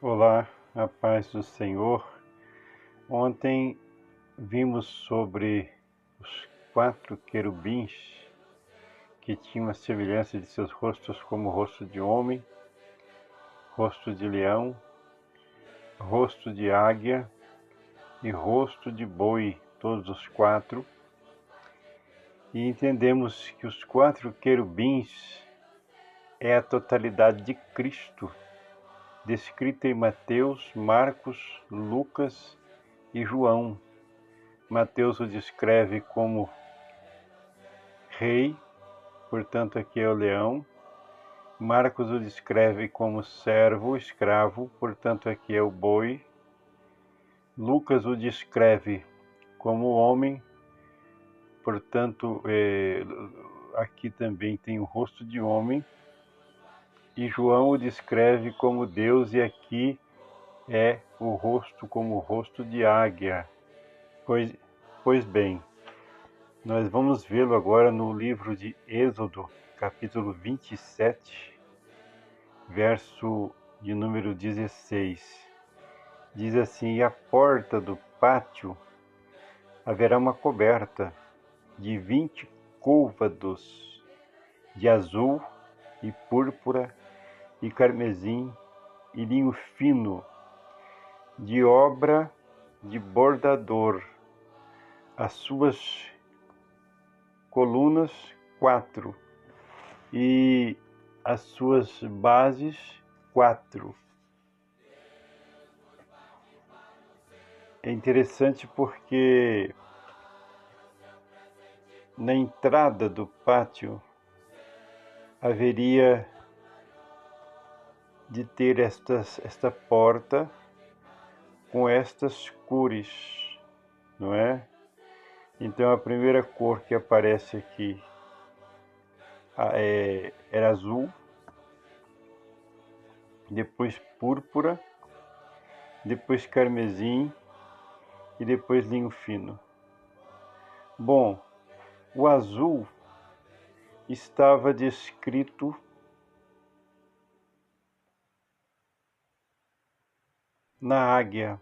Olá, a paz do Senhor. Ontem vimos sobre os 4 querubins que tinham a semelhança de seus rostos como rosto de homem, rosto de leão, rosto de águia e rosto de boi, todos os 4. E entendemos que os 4 querubins é a totalidade de Cristo, descrita em Mateus, Marcos, Lucas e João. Mateus o descreve como rei, portanto aqui é o leão. Marcos o descreve como servo, escravo, portanto aqui é o boi. Lucas o descreve como homem, portanto aqui também tem o rosto de homem. E João o descreve como Deus, e aqui é o rosto como o rosto de águia. Pois bem, nós vamos vê-lo agora no livro de Êxodo, capítulo 27, verso de número 16. Diz assim: e à porta do pátio haverá uma coberta de 20 côvados de azul e púrpura e carmesim e linho fino, de obra de bordador. As suas colunas 4 e as suas bases 4. É interessante porque na entrada do pátio haveria de ter esta porta com estas cores, não é? Então a primeira cor que aparece aqui era azul, depois púrpura, depois carmesim e depois linho fino. Bom, o azul estava descrito na águia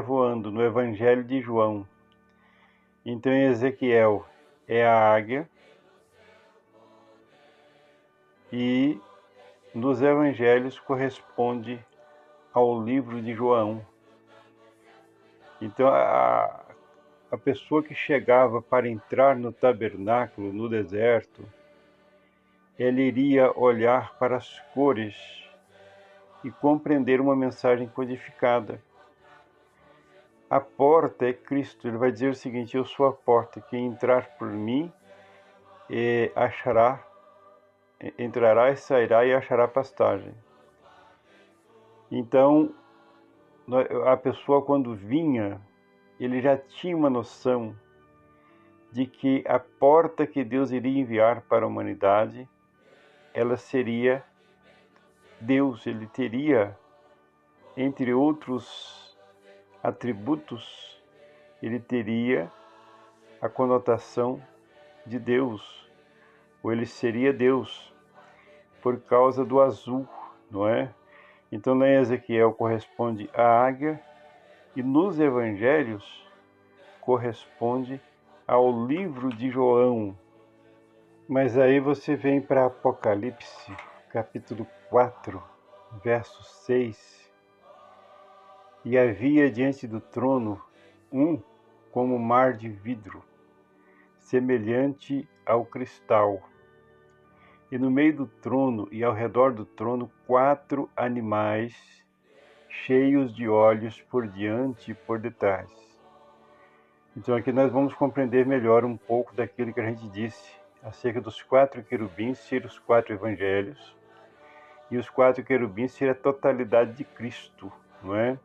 voando, no Evangelho de João. Então em Ezequiel é a águia, e nos Evangelhos corresponde ao livro de João. Então a pessoa que chegava para entrar no tabernáculo, no deserto, ele iria olhar para as cores e compreender uma mensagem codificada. A porta é Cristo. Ele vai dizer o seguinte: eu sou a porta, quem entrar por mim entrará e sairá e achará pastagem. Então a pessoa, quando vinha, ele já tinha uma noção de que a porta que Deus iria enviar para a humanidade, ela seria Deus. Ele teria, entre outros atributos, ele teria a conotação de Deus, ou ele seria Deus, por causa do azul, não é? Então, lá em Ezequiel corresponde à águia, e nos Evangelhos corresponde ao livro de João. Mas aí você vem para Apocalipse, capítulo 4, verso 6. E havia diante do trono um como mar de vidro, semelhante ao cristal. E no meio do trono e ao redor do trono 4 animais, cheios de olhos por diante e por detrás. Então aqui nós vamos compreender melhor um pouco daquilo que a gente disse acerca dos 4 querubins ser os 4 evangelhos, e os 4 querubins ser a totalidade de Cristo, não é?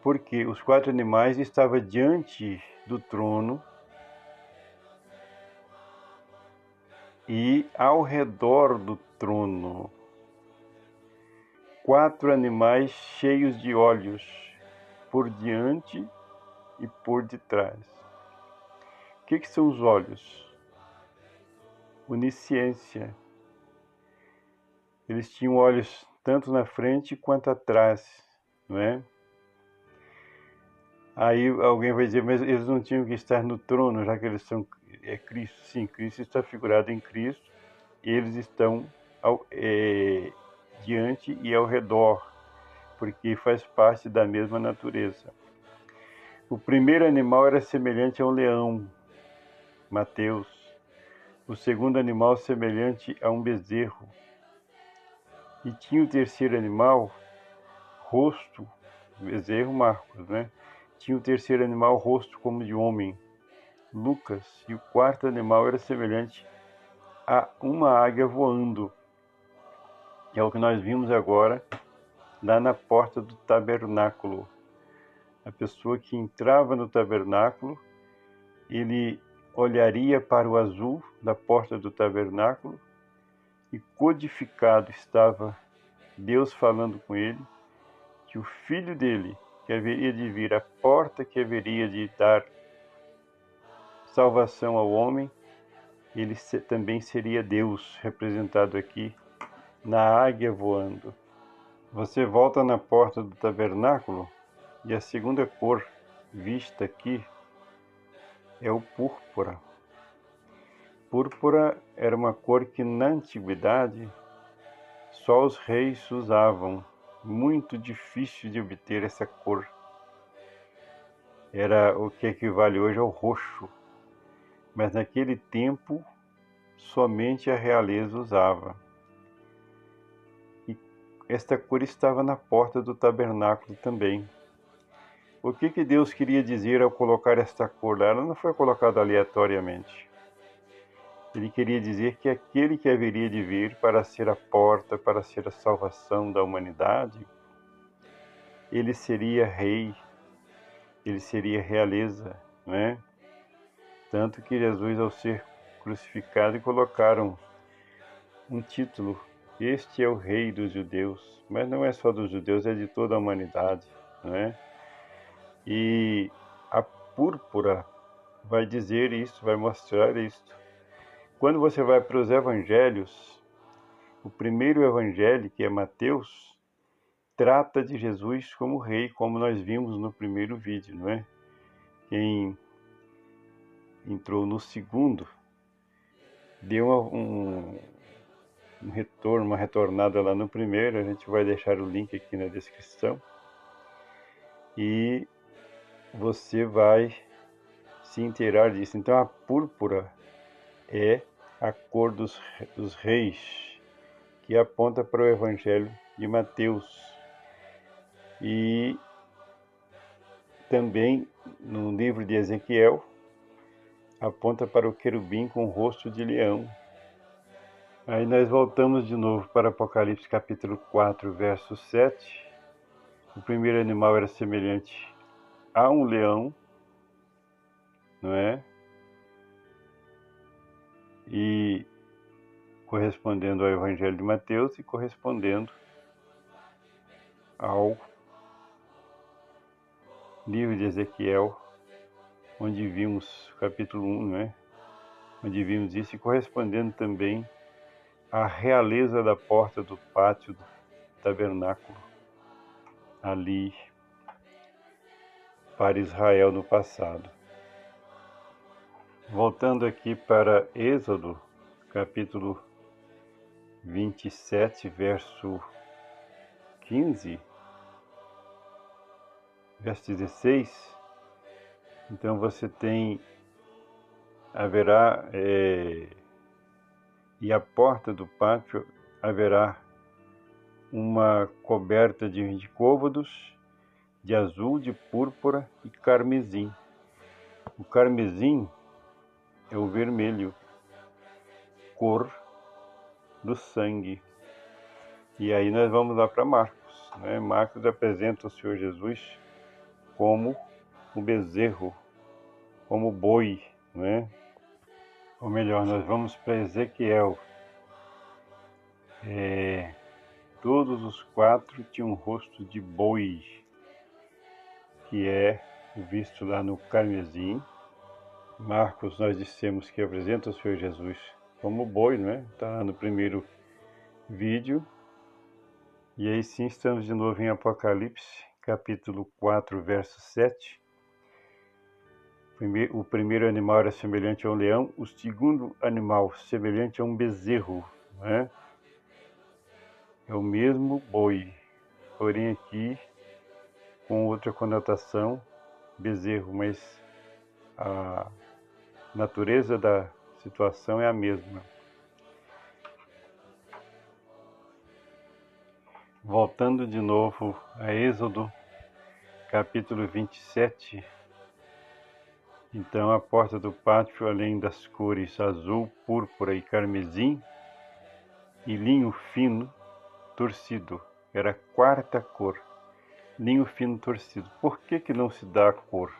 Porque os 4 animais estavam diante do trono e ao redor do trono. 4 animais cheios de olhos por diante e por detrás. O que são os olhos? Onisciência. Eles tinham olhos tanto na frente quanto atrás, não é? Aí alguém vai dizer, mas eles não tinham que estar no trono, já que eles são Cristo. Sim, Cristo está figurado em Cristo, e eles estão diante e ao redor, porque faz parte da mesma natureza. O primeiro animal era semelhante a um leão, Mateus. O segundo animal semelhante a um bezerro. E tinha o terceiro animal, rosto, bezerro, Marcos, né? Tinha o terceiro animal, rosto como de homem, Lucas. E o quarto animal era semelhante a uma águia voando, que é o que nós vimos agora, lá na porta do tabernáculo. A pessoa que entrava no tabernáculo, ele olharia para o azul da porta do tabernáculo e codificado estava Deus falando com ele, que o filho dele, que haveria de vir, a porta que haveria de dar salvação ao homem, ele também seria Deus, representado aqui na águia voando. Você volta na porta do tabernáculo e a segunda cor vista aqui é o púrpura. Púrpura era uma cor que na antiguidade só os reis usavam. Muito difícil de obter essa cor. Era o que equivale hoje ao roxo, mas naquele tempo somente a realeza usava. E esta cor estava na porta do tabernáculo também. O que Deus queria dizer ao colocar esta cor lá? Ela não foi colocada aleatoriamente. Ele queria dizer que aquele que haveria de vir para ser a porta, para ser a salvação da humanidade, ele seria rei, ele seria realeza, não é? Tanto que Jesus, ao ser crucificado, colocaram um título: este é o rei dos judeus. Mas não é só dos judeus, é de toda a humanidade, não é? E a púrpura vai dizer isso, vai mostrar isso. Quando você vai para os evangelhos, o primeiro evangelho, que é Mateus, trata de Jesus como rei, como nós vimos no primeiro vídeo, não é? Quem entrou no segundo deu um retorno, uma retornada lá no primeiro. A gente vai deixar o link aqui na descrição e você vai se inteirar disso. Então a púrpura é a cor dos reis, que aponta para o evangelho de Mateus. E também no livro de Ezequiel aponta para o querubim com o rosto de leão. Aí nós voltamos de novo para Apocalipse capítulo 4, verso 7. O primeiro animal era semelhante a um leão, não é? E correspondendo ao Evangelho de Mateus e correspondendo ao livro de Ezequiel, onde vimos capítulo 1, né? Onde vimos isso, e correspondendo também à realeza da porta do pátio do tabernáculo, ali para Israel no passado. Voltando aqui para Êxodo, capítulo 27, verso 15, verso 16, então você tem, haverá, e a porta do pátio haverá uma coberta de côvados, de azul, de púrpura e carmesim. O carmesim é o vermelho, cor do sangue. E aí nós vamos lá para Marcos, né? Marcos apresenta o Senhor Jesus como o bezerro, como o boi, né? Ou melhor, nós vamos para Ezequiel. Todos os quatro tinham um rosto de boi, que é visto lá no carmesim. Marcos, nós dissemos que apresenta o Senhor Jesus como boi, não é? Está lá no primeiro vídeo. E aí sim, estamos de novo em Apocalipse, capítulo 4, verso 7. O primeiro animal era semelhante a um leão, o segundo animal semelhante a um bezerro, não é? É o mesmo boi, porém aqui com outra conotação, bezerro, mas a natureza da situação é a mesma. Voltando de novo a Êxodo, capítulo 27. Então a porta do pátio, além das cores azul, púrpura e carmesim, e linho fino torcido, era a quarta cor, linho fino torcido. Por que não se dá a cor?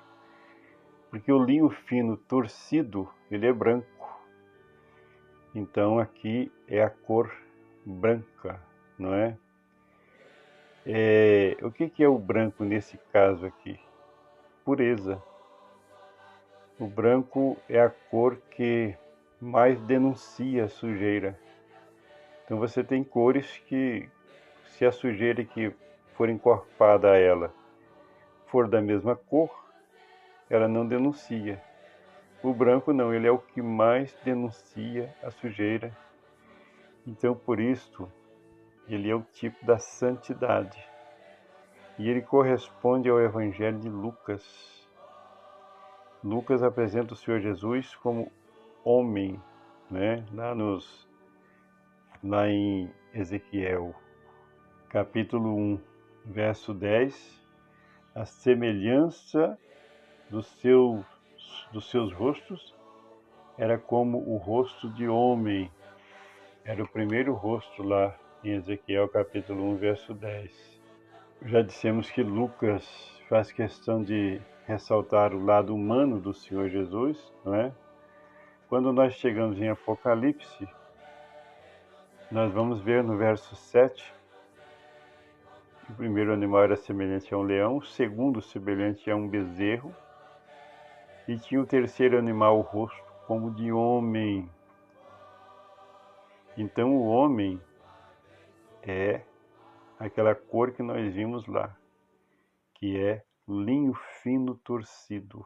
Porque o linho fino torcido, ele é branco. Então aqui é a cor branca, não é? O que é o branco nesse caso aqui? Pureza. O branco é a cor que mais denuncia a sujeira. Então você tem cores que, se a sujeira que for encorpada a ela for da mesma cor, ela não denuncia. O branco não, ele é o que mais denuncia a sujeira. Então por isso, ele é o tipo da santidade. E ele corresponde ao Evangelho de Lucas. Lucas apresenta o Senhor Jesus como homem, né? Lá em Ezequiel, capítulo 1, verso 10, a semelhança dos seus rostos era como o rosto de homem. Era o primeiro rosto lá em Ezequiel, capítulo 1, verso 10. Já dissemos que Lucas faz questão de ressaltar o lado humano do Senhor Jesus, não é? Quando nós chegamos em Apocalipse, nós vamos ver no verso 7 que o primeiro animal era semelhante a um leão, o segundo semelhante a um bezerro, e tinha o terceiro animal o rosto como de homem. Então o homem é aquela cor que nós vimos lá, que é linho fino torcido.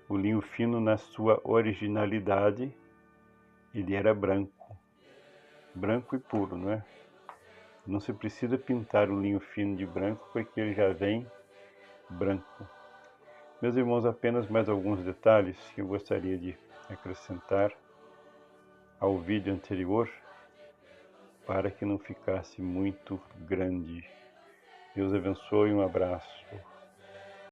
O linho fino, na sua originalidade, ele era branco, branco e puro, não é? Não se precisa pintar o linho fino de branco, porque ele já vem branco. Meus irmãos, apenas mais alguns detalhes que eu gostaria de acrescentar ao vídeo anterior, para que não ficasse muito grande. Deus abençoe, um abraço.